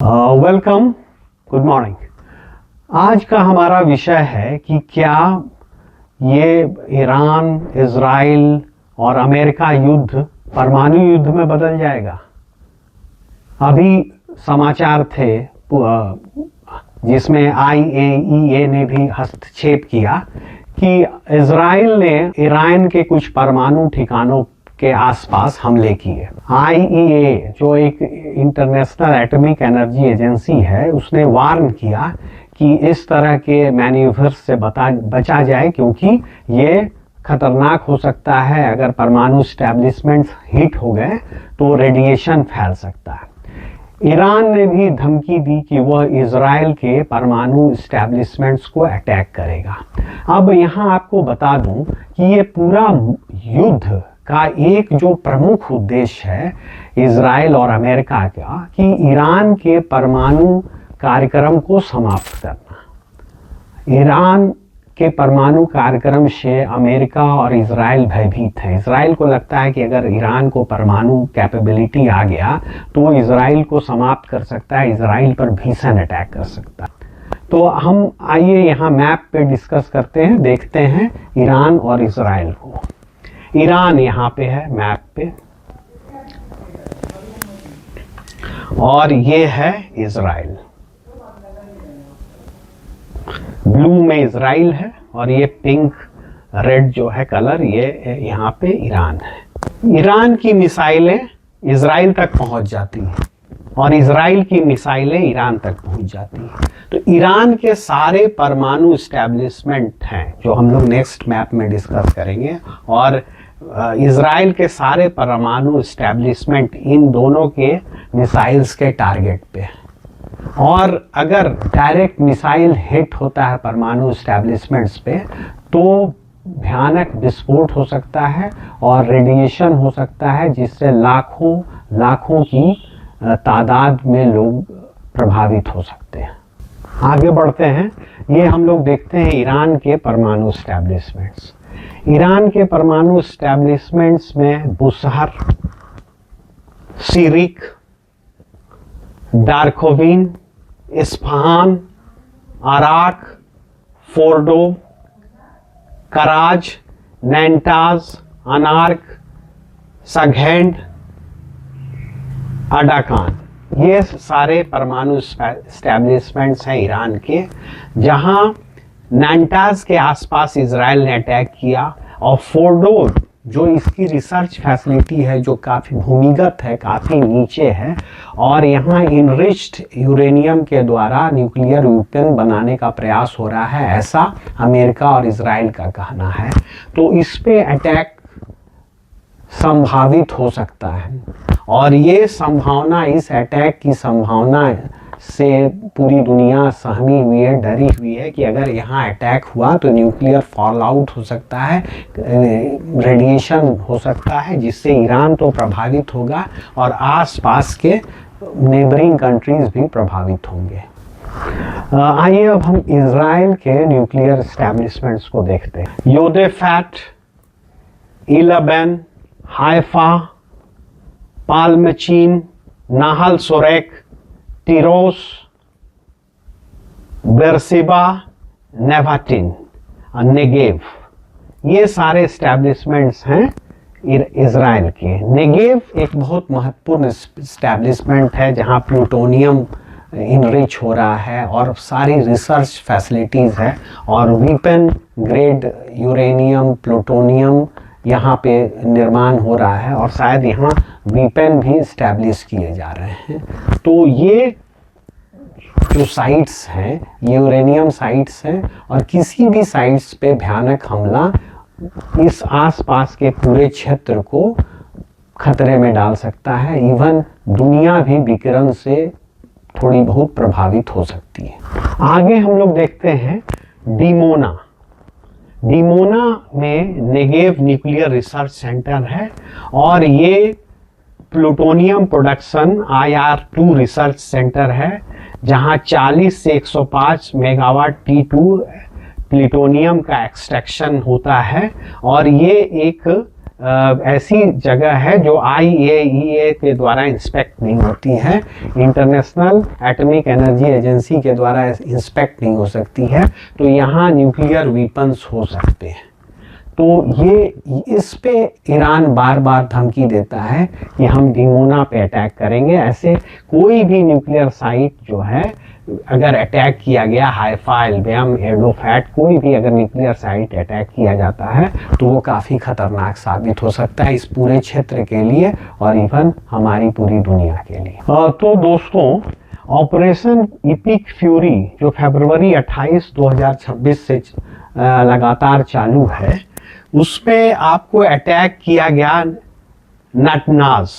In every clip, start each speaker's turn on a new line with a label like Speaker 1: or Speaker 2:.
Speaker 1: Welcome, good morning. आज का हमारा विषय है कि क्या ये ईरान, इजराइल और अमेरिका युद्ध परमाणु युद्ध में बदल जाएगा। अभी समाचार थे जिसमें IAEA ने भी हस्तक्षेप किया कि इजराइल ने ईरान के कुछ परमाणु ठिकानों के आसपास हमले किए। IAEA जो एक इंटरनेशनल एटॉमिक एनर्जी एजेंसी है, उसने वार्न किया कि इस तरह के मैन्यूवर से बचा जाए, क्योंकि ये खतरनाक हो सकता है। अगर परमाणु स्टैब्लिशमेंट्स हिट हो गए तो रेडिएशन फैल सकता है। ईरान ने भी धमकी दी कि वह इजराइल के परमाणु स्टैब्लिशमेंट्स को अटैक करेगा। अब यहाँ आपको बता दूं कि ये पूरा युद्ध का एक जो प्रमुख उद्देश्य है इजराइल और अमेरिका का, कि ईरान के परमाणु कार्यक्रम को समाप्त करना। ईरान के परमाणु कार्यक्रम से अमेरिका और इजराइल भयभीत है। इजराइल को लगता है कि अगर ईरान को परमाणु कैपेबिलिटी आ गया तो इजराइल को समाप्त कर सकता है, इजराइल पर भीषण अटैक कर सकता है। तो हम आइए यहाँ मैप पे डिस्कस करते हैं, देखते हैं ईरान और इजराइल को। ईरान यहाँ पे है मैप पे, और ये है इजराइल। ब्लू में इजराइल है और ये पिंक रेड जो है कलर, ये यहाँ पे ईरान है। ईरान की मिसाइलें इजराइल तक पहुंच जाती हैं और इजराइल की मिसाइलें ईरान तक पहुंच जाती हैं। तो ईरान के सारे परमाणु स्टैब्लिशमेंट हैं जो हम लोग नेक्स्ट मैप में डिस्कस करेंगे, और इजराइल के सारे परमाणु स्टैब्लिशमेंट इन दोनों के मिसाइल्स के टारगेट पे है। और अगर डायरेक्ट मिसाइल हिट होता है परमाणु स्टैब्लिशमेंट्स पे तो भयानक विस्फोट हो सकता है और रेडिएशन हो सकता है, जिससे लाखों की तादाद में लोग प्रभावित हो सकते हैं। आगे बढ़ते हैं। ये हम लोग देखते हैं ईरान के परमाणु स्टैब्लिशमेंट्स। ईरान के परमाणु स्टैब्लिशमेंट्स में बुशहर, सीरिक, डार्कोविन, इस्फहान, अराक, फोर्डो, कराज, नैंटाज, अनार्क, सघेंड, अडाकान, ये सारे परमाणु स्टैब्लिशमेंट्स हैं ईरान के। जहां नैंटाज के आसपास इजराइल ने अटैक किया, और फोर्डो जो इसकी रिसर्च फैसिलिटी है जो काफ़ी भूमिगत है, काफ़ी नीचे है, और यहाँ इनरिच्ड यूरेनियम के द्वारा न्यूक्लियर वेपन बनाने का प्रयास हो रहा है, ऐसा अमेरिका और इजराइल का कहना है। तो इस पे अटैक संभावित हो सकता है, और ये संभावना, इस अटैक की संभावना से पूरी दुनिया सहमी हुई है, डरी हुई है कि अगर यहाँ अटैक हुआ तो न्यूक्लियर फॉल आउट हो सकता है, रेडिएशन हो सकता है, जिससे ईरान तो प्रभावित होगा और आसपास के नेबरिंग कंट्रीज भी प्रभावित होंगे। आइए अब हम इजराइल के न्यूक्लियर एस्टैब्लिशमेंट्स को देखते हैं। योदेफैट, इलाबेन, हाइफा, पाल्मचीन, नाहल सोरेक, टिरोस, बेरसिबा, नेवाटिन और नेगेव, ये सारे एस्टैब्लिशमेंट्स हैं इजराइल के। नेगेव एक बहुत महत्वपूर्ण एस्टैब्लिशमेंट है जहां प्लूटोनियम इनरिच हो रहा है और सारी रिसर्च फैसिलिटीज़ है, और वेपन ग्रेड यूरेनियम, प्लूटोनियम यहाँ पे निर्माण हो रहा है, और शायद यहाँ वेपन भी इस्टेब्लिश किए जा रहे हैं। तो ये जो साइट्स हैं यूरेनियम साइट्स हैं, और किसी भी साइट्स पे भयानक हमला इस आसपास के पूरे क्षेत्र को खतरे में डाल सकता है। इवन दुनिया भी विकिरण से थोड़ी बहुत प्रभावित हो सकती है। आगे हम लोग देखते हैं डीमोना। डीमोना में नेगेव न्यूक्लियर रिसर्च सेंटर है, और ये plutonium production IR2 research centre है, जहां 40 से 105 मेगावाट T2 प्लूटोनियम का एक्सट्रैक्शन होता है, और ये एक ऐसी जगह है जो IAEA के द्वारा इंस्पेक्ट नहीं होती है, इंटरनेशनल एटॉमिक एनर्जी एजेंसी के द्वारा इंस्पेक्ट नहीं हो सकती है। तो यहाँ न्यूक्लियर वीपन्स हो सकते हैं। तो ये इस पे ईरान बार बार धमकी देता है कि हम डिमोना पे अटैक करेंगे। ऐसे कोई भी न्यूक्लियर साइट जो है अगर अटैक किया गया, हाइफा, एल्बियम, एडोफैट, कोई भी अगर न्यूक्लियर साइट अटैक किया जाता है तो वो काफ़ी खतरनाक साबित हो सकता है इस पूरे क्षेत्र के लिए और इवन हमारी पूरी दुनिया के लिए। तो दोस्तों, ऑपरेशन इपिक फ्यूरी जो फरवरी 28, 2026 से लगातार चालू है, उसमें आपको अटैक किया गया नटनाज,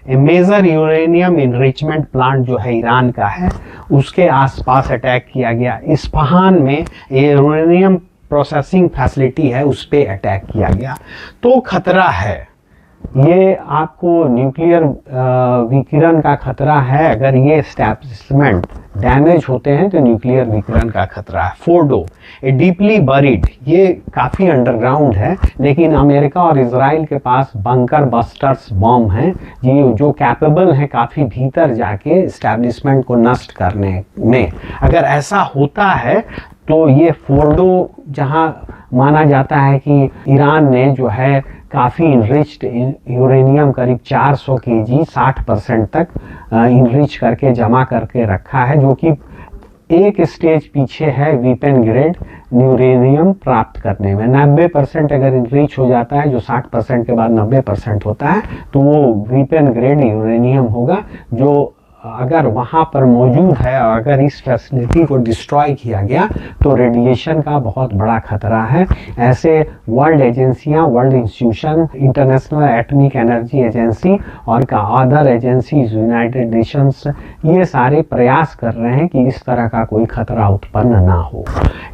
Speaker 1: मेजर यूरेनियम इनरिचमेंट प्लांट जो है ईरान का है, उसके आसपास अटैक किया गया। इस्फहान में यूरेनियम प्रोसेसिंग फैसिलिटी है, उस पर अटैक किया गया। तो खतरा है, ये आपको न्यूक्लियर विकिरण का खतरा है। अगर ये एस्टैब्लिशमेंट डैमेज होते हैं तो न्यूक्लियर विकिरण का खतरा है। फोर्डो ए डीपली बरीड, ये काफ़ी अंडरग्राउंड है, लेकिन अमेरिका और इजराइल के पास बंकर बस्टर्स बॉम्ब हैं जो कैपेबल हैं काफ़ी भीतर जाके एस्टैब्लिशमेंट को नष्ट करने में। अगर ऐसा होता है तो ये फोर्डो, जहाँ माना जाता है कि ईरान ने जो है काफ़ी इनरिच्ड यूरेनियम करीब 400 केजी 60% तक इनरिच करके जमा करके रखा है, जो कि एक स्टेज पीछे है वीपन ग्रेड यूरेनियम प्राप्त करने में। 90% अगर इनरिच हो जाता है, जो 60% के बाद 90% होता है, तो वो वीपन ग्रेड यूरेनियम होगा, जो अगर वहाँ पर मौजूद है और अगर इस फैसिलिटी को डिस्ट्रॉय किया गया तो रेडिएशन का बहुत बड़ा खतरा है। ऐसे वर्ल्ड एजेंसियाँ, world institution, international atomic energy agency और का अदर एजेंसीज, यूनाइटेड नेशंस, ये सारे प्रयास कर रहे हैं कि इस तरह का कोई खतरा उत्पन्न ना हो।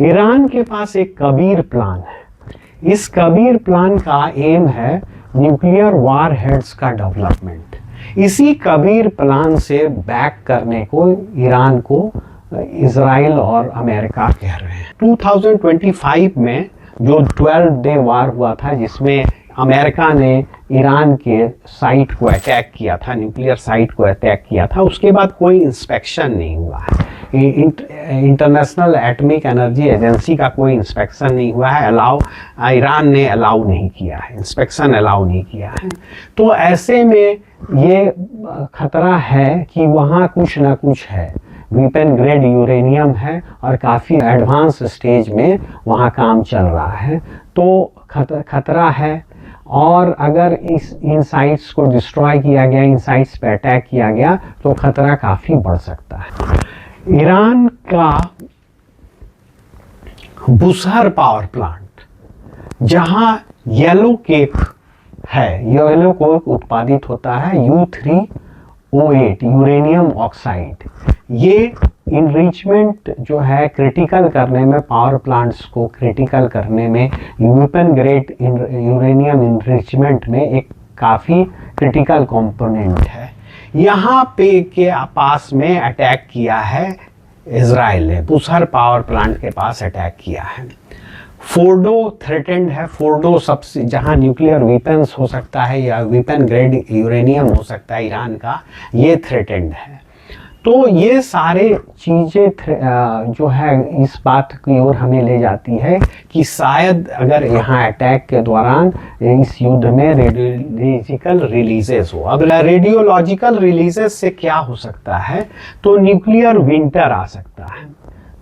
Speaker 1: ईरान के पास एक कबीर प्लान है। इस कबीर प्लान का एम है न्यूक्लियर वार हेड्स का डेवलपमेंट। इसी कबीर प्लान से बैक करने को ईरान को इजराइल और अमेरिका कह रहे हैं। 2025 में जो 12 डे वार हुआ था, जिसमें अमेरिका ने ईरान के साइट को अटैक किया था, न्यूक्लियर साइट को अटैक किया था, उसके बाद कोई इंस्पेक्शन नहीं हुआ है। इंटरनेशनल एटॉमिक एनर्जी एजेंसी का कोई इंस्पेक्शन नहीं हुआ है, ईरान ने अलाउ नहीं किया है, इंस्पेक्शन अलाउ नहीं किया है। तो ऐसे में ये खतरा है कि वहाँ कुछ ना कुछ है, वीपन ग्रेड यूरेनियम है और काफ़ी एडवांस स्टेज में वहाँ काम चल रहा है। तो खतरा है, और अगर इन साइट्स को डिस्ट्रॉय किया गया, इन साइट्स पे अटैक किया गया, तो खतरा काफ़ी बढ़ सकता है। ईरान का बुसहर पावर प्लांट, जहां येलो केक है, येलो कोक उत्पादित होता है, U3O8 यूरेनियम ऑक्साइड, ये इनरिचमेंट जो है क्रिटिकल करने में, पावर प्लांट्स को क्रिटिकल करने में, वीपन ग्रेड यूरेनियम इनरिचमेंट में एक काफ़ी क्रिटिकल कंपोनेंट है। यहाँ पे के पास में अटैक किया है इजराइल ने, बुसहर पावर प्लांट के पास अटैक किया है। फोर्डो थ्रेटेंड है। फोर्डो सबसे, जहाँ न्यूक्लियर वेपन्स हो सकता है या वेपन ग्रेड यूरेनियम हो सकता है ईरान का, ये थ्रेटेंड है। तो ये सारे चीज़ें जो है इस बात की ओर हमें ले जाती है कि शायद अगर यहाँ अटैक के दौरान इस युद्ध में रेडियोलॉजिकल रिलीजेस हो। अब रेडियोलॉजिकल रिलीजेस से क्या हो सकता है, तो न्यूक्लियर विंटर आ सकता है,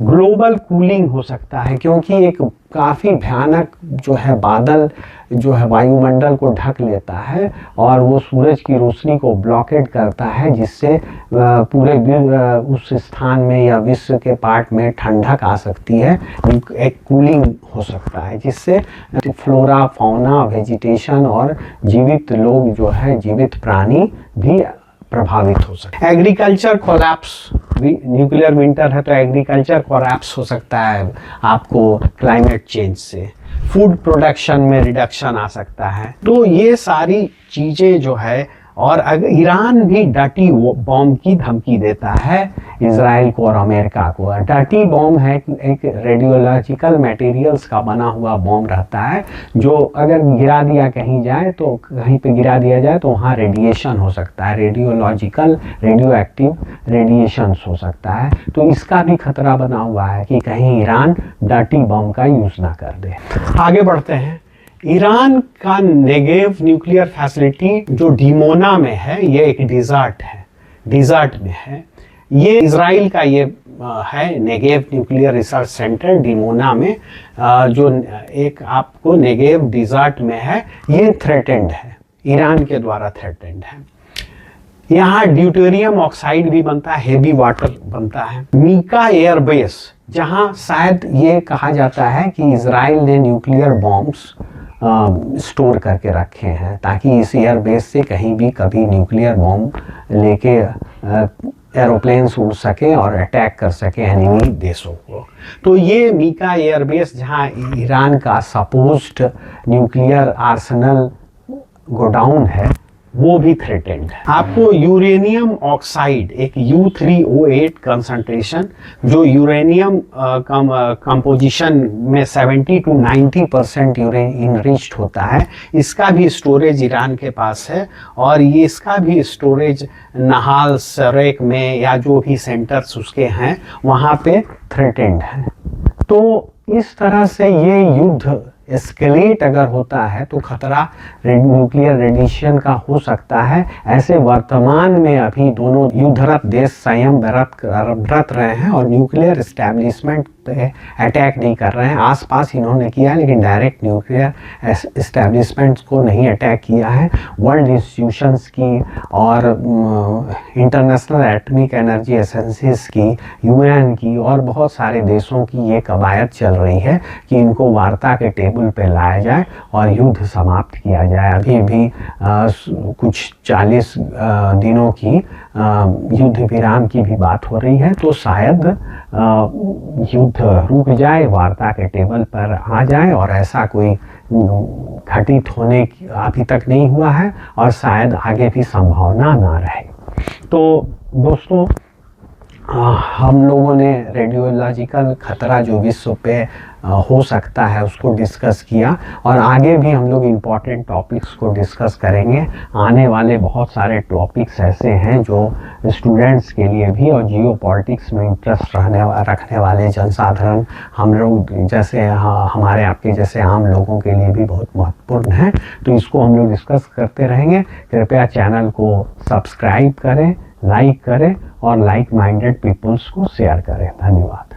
Speaker 1: ग्लोबल कूलिंग हो सकता है, क्योंकि एक काफ़ी भयानक जो है बादल जो है वायुमंडल को ढक लेता है और वो सूरज की रोशनी को ब्लॉकेट करता है, जिससे पूरे उस स्थान में या विश्व के पार्ट में ठंडक आ सकती है, एक कूलिंग हो सकता है, जिससे फ्लोरा, फौना, वेजिटेशन और जीवित लोग जो है, जीवित प्राणी भी प्रभावित हो सकते हैं। एग्रीकल्चर कोलैप्स, न्यूक्लियर विंटर है तो एग्रीकल्चर कोलैप्स हो सकता है आपको क्लाइमेट चेंज से, फूड प्रोडक्शन में रिडक्शन आ सकता है। तो ये सारी चीज़ें जो है और अगर ईरान भी डर्टी बॉम्ब की धमकी देता है इजराइल को और अमेरिका को। डर्टी बॉम्ब है एक रेडियोलॉजिकल मटेरियल्स का बना हुआ बॉम्ब रहता है, जो अगर गिरा दिया कहीं जाए तो कहीं पे गिरा दिया जाए तो वहाँ रेडिएशन हो सकता है, रेडियोलॉजिकल रेडियो एक्टिव रेडिएशन हो सकता है। तो इसका भी खतरा बना हुआ है कि कहीं ईरान डर्टी बॉम्ब का यूज़ ना कर दे। आगे बढ़ते हैं। ईरान का नेगेव न्यूक्लियर फैसिलिटी जो डिमोना में है, ये एक डिज़र्ट है, डिज़र्ट में है। ये इजराइल का ये है Negev nuclear research centre Dimona में, जो एक आपको नेगेव डिज़र्ट में है। ये थ्रेटेंड है, ईरान के द्वारा थ्रेटेंड है। यहाँ ड्यूटेरियम ऑक्साइड भी बनता है, हेवी वाटर बनता है। मीका एयरबेस, जहाँ शायद ये कहा जाता है कि इजराइल ने न्यूक्लियर बॉम्ब्स स्टोर करके रखे हैं, ताकि इस एयरबेस से कहीं भी कभी न्यूक्लियर बॉम्ब लेके एरोप्लेन्स उड़ सके और अटैक कर सके एनिमी देशों को। तो ये मीका एयरबेस, जहाँ ईरान का सपोज्ड न्यूक्लियर आर्सेनल गोडाउन है, वो भी थ्रेटेंड है। आपको यूरेनियम ऑक्साइड, एक U3O8 कंसंट्रेशन, जो यूरेनियम कंपोजिशन में 70 to 90% इनरिच्ड होता है, इसका भी स्टोरेज ईरान के पास है। और ये इसका भी स्टोरेज नहाल सरेक में या जो भी सेंटर्स उसके हैं वहाँ पे थ्रेटेंड है। तो इस तरह से ये युद्ध एस्केलेट अगर होता है तो खतरा न्यूक्लियर रेडिएशन का हो सकता है। ऐसे वर्तमान में अभी दोनों युद्धरत देश संयम बरत रहे हैं और न्यूक्लियर एस्टैब्लिशमेंट पे अटैक नहीं कर रहे हैं। आसपास इन्होंने किया है, लेकिन डायरेक्ट न्यूक्लियर एस्टैब्लिशमेंट्स को नहीं अटैक किया है। वर्ल्ड इंस्टीट्यूशंस की और इंटरनेशनल एटॉमिक एनर्जी एजेंसीज की, यूएन की और बहुत सारे देशों की ये कवायद चल रही है कि इनको वार्ता के टेबल पे लाया जाए और युद्ध समाप्त किया जाए। अभी भी कुछ 40 दिनों की युद्ध विराम की भी बात हो रही है। तो शायद युद्ध रुक जाए, वार्ता के टेबल पर आ जाए, और ऐसा कोई घटित होने की अभी तक नहीं हुआ है और शायद आगे भी संभावना ना रहे। तो दोस्तों, हम लोगों ने रेडियोलॉजिकल खतरा जो विश्व पे हो सकता है उसको डिस्कस किया, और आगे भी हम लोग इम्पॉर्टेंट टॉपिक्स को डिस्कस करेंगे। आने वाले बहुत सारे टॉपिक्स ऐसे हैं जो स्टूडेंट्स के लिए भी और जियो पॉलिटिक्स में इंटरेस्ट रखने वाले जनसाधारण हम लोग जैसे हमारे आपके जैसे आम लोगों के लिए भी बहुत महत्वपूर्ण है। तो इसको हम लोग डिस्कस करते रहेंगे। कृपया चैनल को सब्सक्राइब करें, लाइक करें और लाइक माइंडेड पीपल्स को शेयर करें। धन्यवाद।